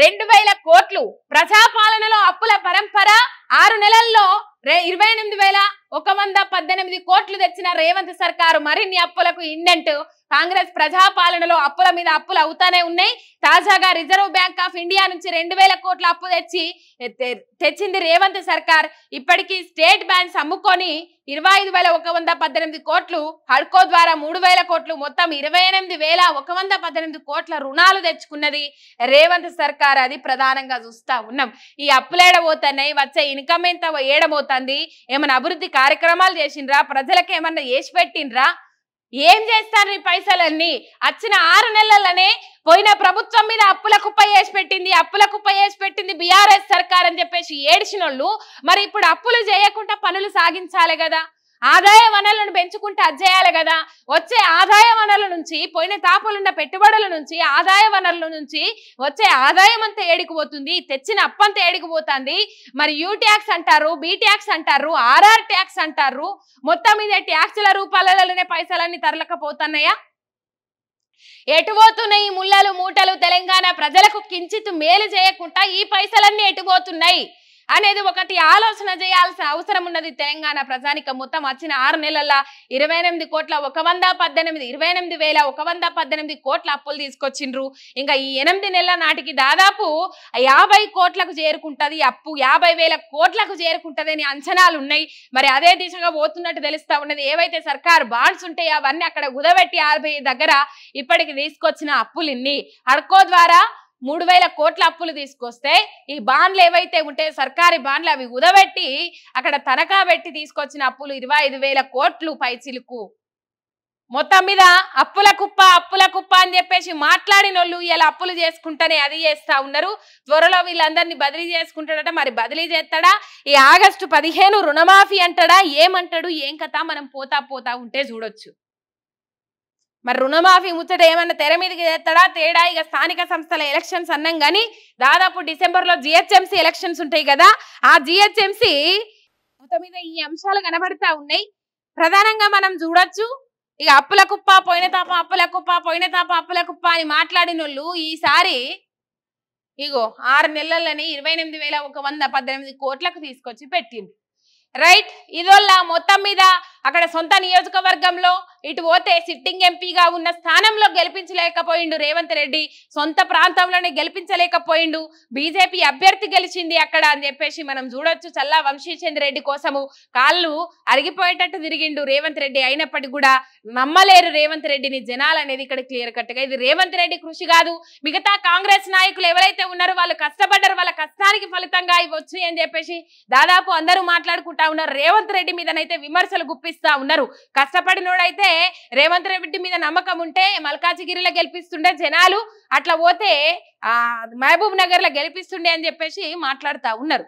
2000 కోట్లు ప్రజాపాలనలో అప్పుల పరంపర 6 నెలల్లో 28,118 కోట్లు తెచ్చిన రేవంత్ సర్కారు మరిన్ని అప్పులకు ఇండెంట్. కాంగ్రెస్ ప్రజాపాలనలో అప్పుల మీద అప్పులు అవుతానే ఉన్నాయి. తాజాగా రిజర్వ్ బ్యాంక్ ఆఫ్ ఇండియా నుంచి 2,000 కోట్ల అప్పు తెచ్చింది రేవంత్ సర్కార్. ఇప్పటికీ స్టేట్ బ్యాంక్స్ అమ్ముకొని 25,118 కోట్లు, హడ్కో ద్వారా 3,000 కోట్లు, మొత్తం 28,118 కోట్ల రుణాలు తెచ్చుకున్నది రేవంత్ సర్కార్. అది ప్రధానంగా చూస్తా ఉన్నాం. ఈ అప్పులేడబోతున్నాయి, వచ్చే ఇన్కమ్ ఎంత ఏడబోతుంది, ఏమైనా అభివృద్ధి కార్యక్రమాలు చేసిండ్రా, ప్రజలకు ఏమన్నా చేసి పెట్టిండ్రా, ఏం చేస్తారు ఈ పైసలన్నీ? వచ్చిన 6 నెలలనే పోయిన ప్రభుత్వం మీద అప్పుల కుప్ప చేసి పెట్టింది బీఆర్ఎస్ సర్కార్ అని చెప్పేసి ఏడిచినోళ్ళు మరి ఇప్పుడు అప్పులు చేయకుండా పనులు సాగించాలి కదా, ఆదాయ వనరులను పెంచుకుంటే అది చేయాలి కదా. వచ్చే ఆదాయ వనరుల నుంచి, పోయిన తాపులున్న పెట్టుబడుల నుంచి, ఆదాయ వనరుల నుంచి వచ్చే ఆదాయం అంతా ఏడికిపోతుంది, తెచ్చిన అప్పంతా ఏడికిపోతుంది. మరి యూ ట్యాక్స్ అంటారు, బి ట్యాక్స్ అంటారు, ఆర్ఆర్ ట్యాక్స్ అంటారు. మొత్తం మీద ట్యాక్సుల రూపాలలోనే పైసలన్నీ తరలకపోతున్నాయా? ఎటుపోతున్నాయి ముళ్ళలు మూటలు? తెలంగాణ ప్రజలకు కించిత్ మేలు చేయకుండా ఈ పైసలన్నీ ఎటుపోతున్నాయి అనేది ఒకటి ఆలోచన చేయాల్సిన అవసరం ఉన్నది తెలంగాణ ప్రజానిక. మొత్తం వచ్చిన 6 నెలల్లో 28,118 కోట్ల అప్పులు తీసుకొచ్చిండ్రు. ఇంకా ఈ 8 నెలల నాటికి దాదాపు 50 కోట్లకు చేరుకుంటది అప్పు, 50,000 కోట్లకు చేరుకుంటది అని అంచనాలు ఉన్నాయి. మరి అదే దిశగా పోతున్నట్టు తెలుస్తా ఉన్నది. ఏవైతే సర్కార్ బాండ్స్ ఉంటాయో అవన్నీ అక్కడ కుదబెట్టి RBI దగ్గర ఇప్పటికి తీసుకొచ్చిన అప్పులు ఇన్ని. హడ్కో ద్వారా 3,000 కోట్ల అప్పులు తీసుకొస్తే ఈ బాండ్లు ఏవైతే ఉంటే సర్కారీ బాండ్లు అవి ఉదబెట్టి అక్కడ తనఖా పెట్టి తీసుకొచ్చిన అప్పులు 25,000 కోట్లు పైచిలుకు. మొత్తం మీద అప్పుల కుప్ప అని చెప్పేసి మాట్లాడిన వాళ్ళు ఇలా అప్పులు చేసుకుంటానే అది చేస్తా ఉన్నారు. త్వరలో వీళ్ళందరినీ బదిలీ చేసుకుంటాడట. మరి బదిలీ చేస్తాడా? ఈ ఆగస్టు 15 రుణమాఫీ అంటాడా? ఏమంటాడు? ఏం కథ? మనం పోతా ఉంటే చూడొచ్చు. మరి రుణమాఫీ ముచ్చట ఏమన్నా తెర మీదకి తెస్తాడా? తేడా. ఇక స్థానిక సంస్థల ఎలక్షన్స్ అన్నాం కానీ దాదాపు డిసెంబర్లో GHMC ఎలక్షన్స్ ఉంటాయి కదా. ఆ GHMC మొత్తం మీద ఈ అంశాలు కనబడతా ఉన్నాయి. ప్రధానంగా మనం చూడొచ్చు. ఇక అప్పుల కుప్ప పోయిన తాప అని మాట్లాడిన వాళ్ళు ఈసారి ఇగో 6 నెలలని 28,118 కోట్లకు తీసుకొచ్చి పెట్టింది. రైట్. ఇదోళ్ళ మొత్తం మీద అక్కడ సొంత నియోజకవర్గంలో ఇటు పోతే సిట్టింగ్ ఎంపీగా ఉన్న స్థానంలో గెలిపించలేకపోయిండు రేవంత్ రెడ్డి, సొంత ప్రాంతంలోనే గెలిపించలేకపోయిండు. బీజేపీ అభ్యర్థి గెలిచింది అక్కడ అని చెప్పేసి మనం చూడొచ్చు. చల్లా వంశీచంద్ర రెడ్డి కోసము కాళ్ళు అరిగిపోయేటట్టు తిరిగిండు రేవంత్ రెడ్డి. అయినప్పటికీ కూడా నమ్మలేరు రేవంత్ రెడ్డిని జనాలు అనేది ఇక్కడ క్లియర్ కట్గా. ఇది రేవంత్ రెడ్డి కృషి కాదు. మిగతా కాంగ్రెస్ నాయకులు ఎవరైతే ఉన్నారో వాళ్ళు కష్టపడ్డారు, వాళ్ళ కష్టానికి ఫలితంగా ఇవి వచ్చినాయి అని చెప్పేసి దాదాపు అందరూ మాట్లాడుకుంటా ఉన్నారు. రేవంత్ రెడ్డి మీదనైతే విమర్శలు గుప్పిస్తా ఉన్నారు. కష్టపడినోడైతే రేవంత్ రెడ్డి మీద నమ్మకం ఉంటే మల్కాజిగిరిలో గెలిపిస్తుండే జనాలు, అట్లా పోతే మహబూబ్ నగర్ లో గెలిపిస్తుండే అని చెప్పేసి మాట్లాడుతా ఉన్నారు.